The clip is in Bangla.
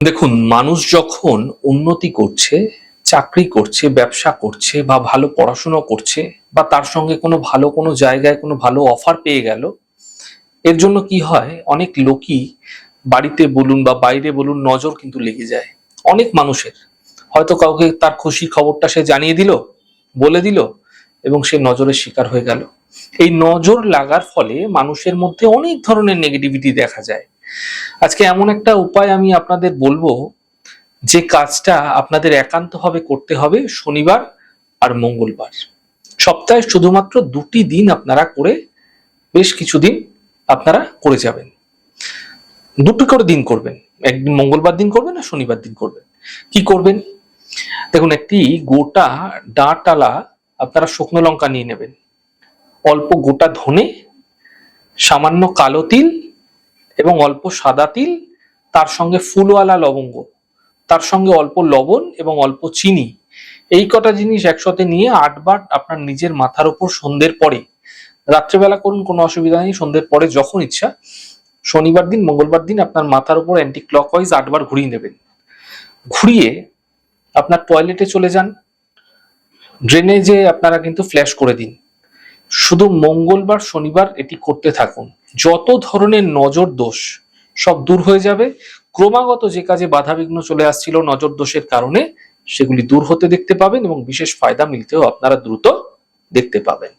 দেখুন, মানুষ যখন উন্নতি করছে, চাকরি করছে, ব্যবসা করছে বা ভালো পড়াশুনো করছে বা তার সঙ্গে কোনো জায়গায় কোনো ভালো অফার পেয়ে গেল, এর জন্য কি হয়, অনেক লোকই বাড়িতে বলুন বা বাইরে বলুন নজর কিন্তু লেগে যায় অনেক মানুষের। হয়তো কাউকে তার খুশির খবরটা সে জানিয়ে দিল, বলে দিল এবং সে নজরের শিকার হয়ে গেল। এই নজর লাগার ফলে মানুষের মধ্যে অনেক ধরনের নেগেটিভিটি দেখা যায়। আজকে এমন একটা উপায় আমি আপনাদের বলবো, যে কাজটা আপনাদের একান্তভাবে করতে হবে শনিবার আর মঙ্গলবার। সপ্তাহে শুধুমাত্র ২টি দিন আপনারা করে বেশ কিছুদিন আপনারা করে যাবেন। ২টি করে দিন করবেন। একদিন মঙ্গলবার দিন করবেন আর শনিবার দিন করবেন। কি করবেন? দেখুন, একটি গোটা ডাঁটালা আপনারা শুকনো লঙ্কা নিয়ে নেবেন, অল্প গোটা ধনে, সামান্য কালো তিল এবং অল্প সাদা তিল, তার সঙ্গে ফুলওয়ালা লবঙ্গ, তার সঙ্গে অল্প লবণ এবং অল্প চিনি। এই কটা জিনিস একসাথে নিয়ে ৮ বার আপনার নিজের মাথার উপর সন্ধ্যের পরে, রাত্রেবেলা করুন কোনো অসুবিধা নেই, সন্ধ্যের পরে যখন ইচ্ছা, শনিবার দিন মঙ্গলবার দিন আপনার মাথার উপর অ্যান্টি ক্লকওয়াইজ ৮ বার ঘুরিয়ে নেবেন। ঘুরিয়ে আপনার টয়লেটে চলে যান, ড্রেনে যে আপনারা কিন্তু ফ্ল্যাশ করে দিন। শুধু মঙ্গলবার শনিবার এটি করতে থাকুন। যত ধরনের নজর দোষ সব দূর হয়ে যাবে। ক্রমাগত যে কাজে বাধাবিঘ্ন চলে আসছিল নজর দোষের কারণে, সেগুলি দূর হতে দেখতে পাবেন এবং বিশেষ ফায়দা মিলতেও আপনারা দ্রুত দেখতে পাবেন।